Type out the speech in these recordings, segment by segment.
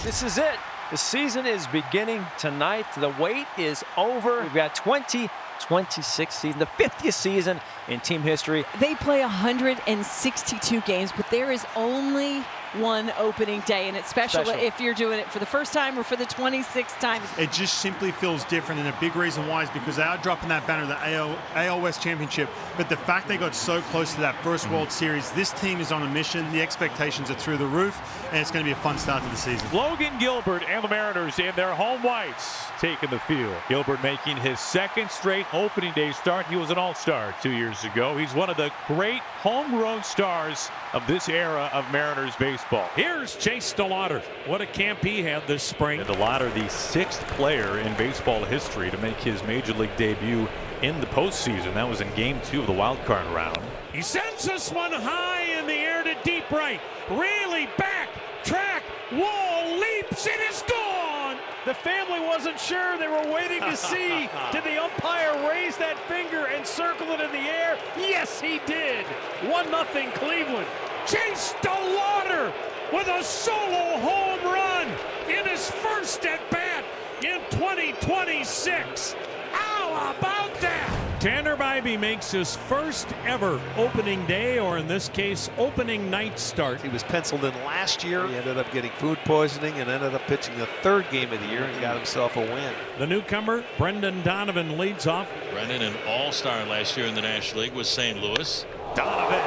This is it. The season is beginning tonight. The wait is over. We've got 2026 season, the 50th season in team history. They play 162 games, but there is only one opening day, and it's special if you're doing it for the first time or for the 26th time. It just simply feels different, and a big reason why is because they are dropping that banner, the AL West Championship, but the fact they got so close to that first World Series, this team is on a mission. The expectations are through the roof, and it's going to be a fun start to the season. Logan Gilbert and the Mariners in their home whites taking the field. Gilbert making his second straight opening day start. He was an all-star 2 years ago. He's one of the great homegrown stars of this era of Mariners baseball. Here's Chase DeLauder. What a camp he had this spring. And DeLauder, the sixth player in baseball history to make his major league debut in the postseason. That was in Game 2 of the wild card round. He sends this one high in the air to deep right. Raley back, track, wall, leaps, it is gone. The family wasn't sure. They were waiting to see. Did the umpire raise that finger and circle it in the air? Yes, he did. 1-0 Cleveland. Chase DeLauder with a solo home run in his first at-bat in 2026. How about that? Tanner Bybee makes his first ever opening day, or in this case, opening night start. He was penciled in last year. He ended up getting food poisoning and ended up pitching the third game of the year and got himself a win. The newcomer, Brendan Donovan, leads off. Brendan, an all-star last year in the National League with St. Louis. Donovan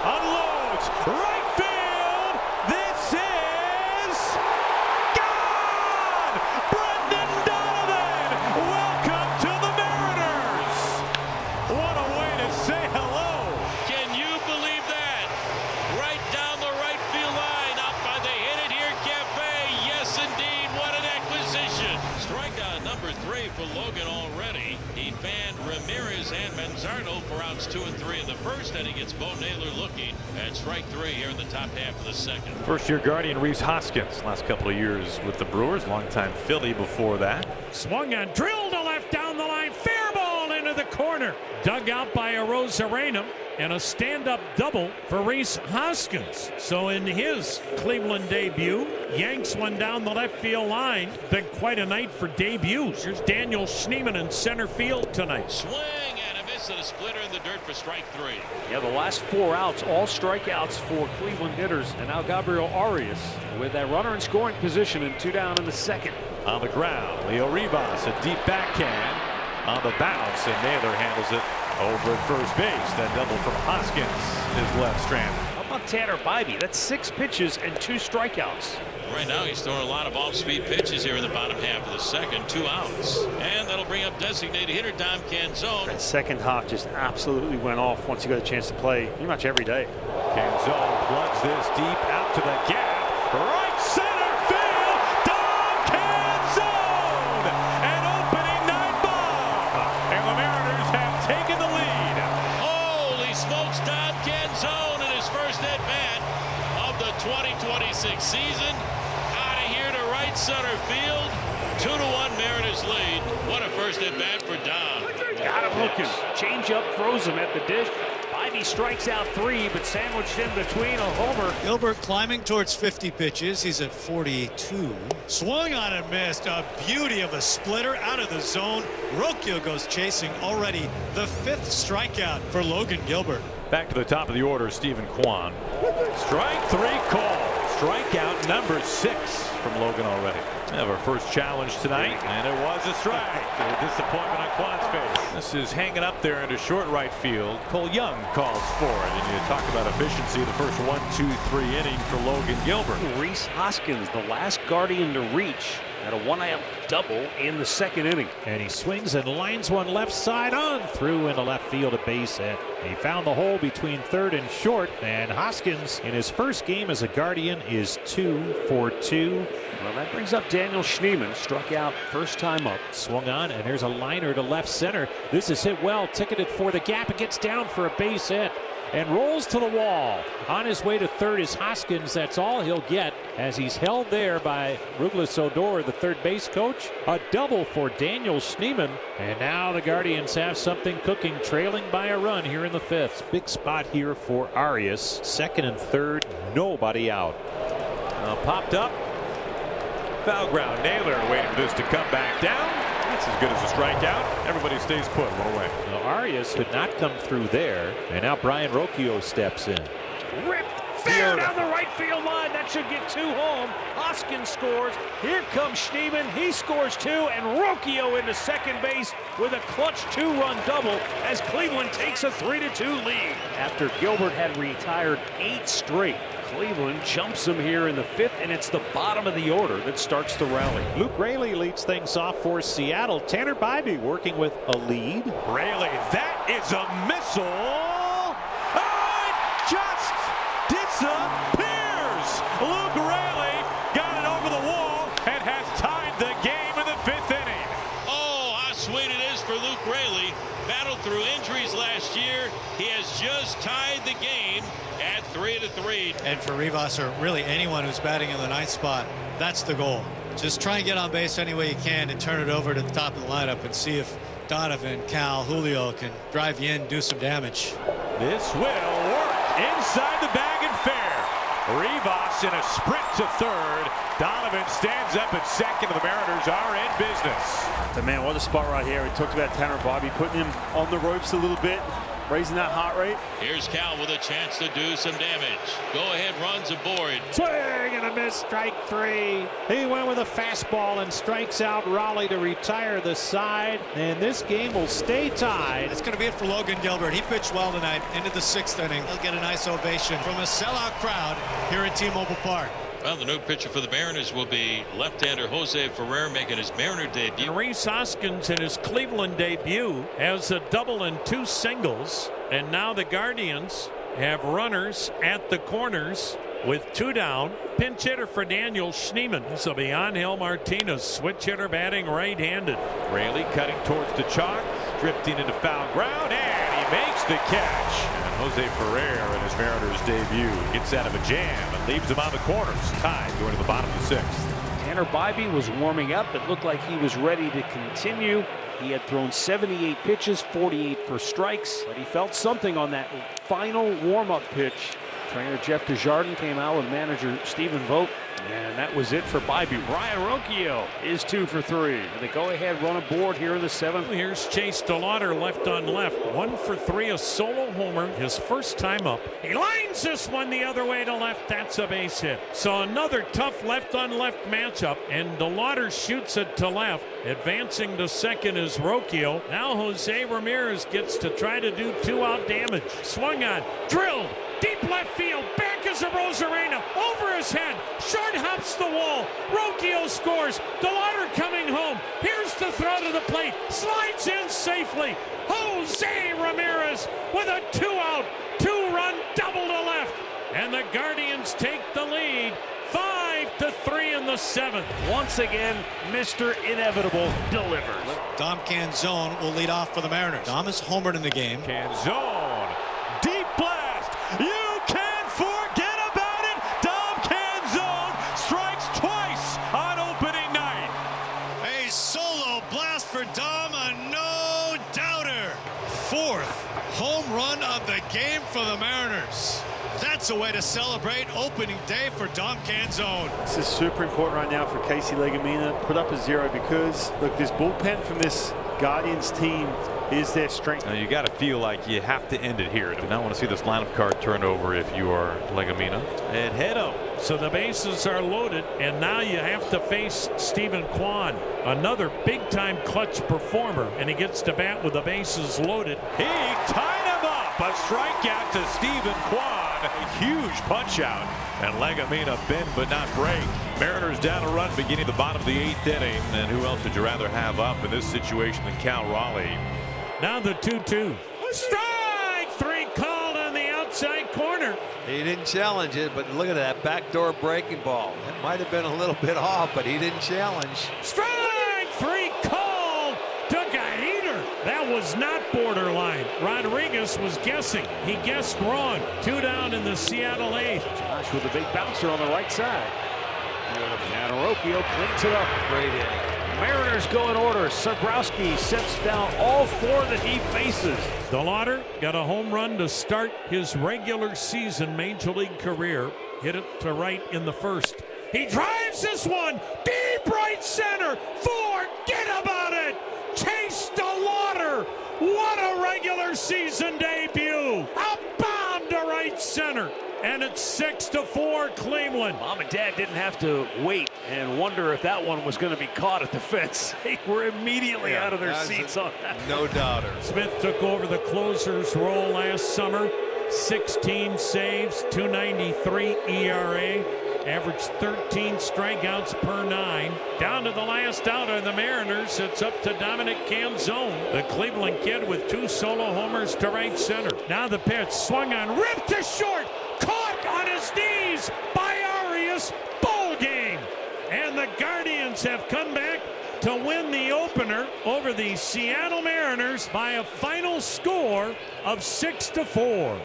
unloads right field. This is gone. Brendan Donovan, welcome to the Mariners. What a way to say hello. Can you believe that? Right down the right field line, out by the Hit It Here Cafe. Yes, indeed. What an acquisition. Strikeout number 3 for Logan already. He fanned Ramirez and Manzardo for outs 2 and 3 in the first, and he gets Bo Naylor looking at strike 3 here in the top half of the second. First-year Guardian Rhys Hoskins, last couple of years with the Brewers, longtime Philly before that. Swung on, drilled to left down the line, fair ball into the corner. Dug out by Arozarena, and a stand-up double for Rhys Hoskins. So in his Cleveland debut, yanks one down the left field line. Been quite a night for debuts. Here's Daniel Schneemann in center field tonight. Swing and a miss, and a splitter in the dirt for strike 3. Yeah, the last 4 outs, all strikeouts for Cleveland hitters. And now Gabriel Arias with that runner in scoring position and 2 down in the second. On the ground, Leo Rivas, a deep backhand on the bounce, and Naylor handles it over at first base. That double from Hoskins is left stranded. How about Tanner Bybee? That's 6 pitches and 2 strikeouts. Right now he's throwing a lot of off-speed pitches here in the bottom half of the second. 2 outs. And that'll bring up designated hitter Tom Canzone. That second half just absolutely went off once he got a chance to play pretty much every day. Canzone plugs this deep out to the gap. Right center field. Tom Canzone. An opening night bomb. And the Mariners have taken the lead. Holy smokes, Tom Canzone in his first at-bat of the 2026 season. Out of here to right center field. 2-1 Mariners lead. What a first at-bat for Dom. Got him looking. Change up, throws him at the dish. Bybee strikes out 3, but sandwiched in between a homer. Gilbert climbing towards 50 pitches. He's at 42. Swung on and missed. A beauty of a splitter out of the zone. Rocchio goes chasing, already the 5th strikeout for Logan Gilbert. Back to the top of the order, Stephen Kwan. Strike 3 call. Strikeout number 6 from Logan already. We have our first challenge tonight, and it was a strike. A disappointment on Kwan's face. This is hanging up there into short right field. Cole Young calls for it, and you talk about efficiency. The first 1, 2, 3 inning for Logan Gilbert. Rhys Hoskins, the last Guardian to reach, at a 1-out double in the second inning. And he swings and lines one left side on through into left field, a base hit. He found the hole between third and short, and Hoskins in his first game as a Guardian is 2 for 2. Well, that brings up Daniel Schneemann, struck out first time up. Swung on, and there's a liner to left center. This is hit well, ticketed for the gap. It gets down for a base hit and rolls to the wall. On his way to third is Hoskins. That's all he'll get as he's held there by Douglas Odor, the third base coach. A double for Daniel Schneemann. And now the Guardians have something cooking, trailing by a run here in the 5th. Big spot here for Arias. Second and third, nobody out. Popped up Foul ground. Naylor waiting for this to come back down. That's as good as a strikeout. Everybody stays put. One away. Now Arias could not come through there. And now Brian Rocchio steps in. Ripped fair down the right field line. That should get 2 home. Hoskins scores. Here comes Schneemann. He scores 2, and Rocchio into second base with a clutch 2-run double as Cleveland takes a 3-2 lead. After Gilbert had retired 8 straight, Cleveland jumps him here in the 5th, and it's the bottom of the order that starts the rally. Luke Raley leads things off for Seattle. Tanner Bybee working with a lead. Raley, that is a missile. Oh, it just disappears. Luke Raley got it over the wall and has tied the game in the 5th inning. Oh, how sweet it is for Luke Raley. Battled through injuries last year. He has just tied the game at 3-3. And for Rivas, or really anyone who's batting in the 9th spot, that's the goal. Just try and get on base any way you can and turn it over to the top of the lineup and see if Donovan, Cal, Julio can drive you in, do some damage. This will work inside the bag and fair. Rivas in a sprint to third. Donovan stands up at second, and the Mariners are in business. But man, what a spot right here. We talked about Tanner Bybee putting him on the ropes a little bit, raising that heart rate. Here's Cal with a chance to do some damage. Go ahead, runs aboard. Swing and a miss, strike 3. He went with a fastball and strikes out Raleigh to retire the side. And this game will stay tied. That's going to be it for Logan Gilbert. He pitched well tonight into the 6th inning. He'll get a nice ovation from a sellout crowd here at T-Mobile Park. Well, the new pitcher for the Mariners will be left-hander Jose Ferrer making his Mariner debut. Rhys Hoskins in his Cleveland debut has a double and 2 singles. And now the Guardians have runners at the corners with 2 down. Pinch hitter for Daniel Schneemann. This will be Angel Martinez, switch hitter batting right-handed. Raley cutting towards the chalk, drifting into foul ground, and he makes the catch. And Jose Ferrer in his Mariners debut gets out of a jam and leaves him on the corners. Tied going to the bottom of the 6th. Tanner Bybee was warming up. It looked like he was ready to continue. He had thrown 78 pitches, 48 for strikes, but he felt something on that final warm-up pitch. Trainer Jeff Desjardins came out with manager Stephen Vogt, and that was it for Bybee. Brian Rocchio is 2 for 3. And the go-ahead run aboard here in the 7th. Here's Chase DeLauder left on left. 1 for 3, a solo homer, his first time up. He lines this one the other way to left. That's a base hit. So another tough left on left matchup, and DeLauder shoots it to left. Advancing to second is Rocchio. Now Jose Ramirez gets to try to do 2-out damage. Swung on, drilled. Deep left field, back is a Rosarena, over his head, short hops the wall, Rocchio scores, DeLauder coming home, here's the throw to the plate, slides in safely, Jose Ramirez with a 2-out, 2-run double to left, and the Guardians take the lead, 5-3 in the 7th. Once again, Mr. Inevitable delivers. Dom Canzone will lead off for the Mariners. Dom is homered in the game. Canzone, deep blast. You can't forget about it. Dom Canzone strikes twice on opening night. A solo blast for Dom, a no-doubter. 4th home run of the game for the Mariners. That's a way to celebrate opening day for Dom Canzone. This is super important right now for Casey Legumina. Put up a 0 because, look, this bullpen from this Guardians team is their strength. Now you got to feel like you have to end it here. Do not want to see this lineup card turned over if you are Legumina. It hit him. So the bases are loaded, and now you have to face Stephen Kwan, another big-time clutch performer, and he gets to bat with the bases loaded. He tied him up. A strikeout to Stephen Kwan. A huge punch out, and Legumina bend but not break. Mariners down a run beginning the bottom of the 8th inning, and who else would you rather have up in this situation than Cal Raleigh? Now the 2-2. Strike 3 called on the outside corner. He didn't challenge it, but look at that backdoor breaking ball. It might have been a little bit off, but he didn't challenge. Strike 3 called. Took a heater. That was not borderline. Rodriguez was guessing. He guessed wrong. 2 down in the Seattle 8th. Josh with a big bouncer on the right side. And Rocchio cleans it up. Great inning. Mariners go in order. Sabrowski sets down all 4 that he faces. DeLauder got a home run to start his regular season Major League career. Hit it to right in the 1st. He drives this one deep right center. Forget about it. Chase DeLauder. What a regular season debut. A bomb to right center. And it's 6-4 Cleveland. Mom and Dad didn't have to wait and wonder if that one was going to be caught at the fence. They were immediately out of their seats on that. No doubter. Smith took over the closer's role last summer. 16 saves, 2.93 ERA. Averaged 13 strikeouts per 9. Down to the last out of the Mariners. It's up to Dominic Canzone, the Cleveland kid with 2 solo homers to right center. Now the pitch swung on, ripped to short, caught on his knees by Arias. Ball game. And the Guardians have come back to win the opener over the Seattle Mariners by a final score of 6-4.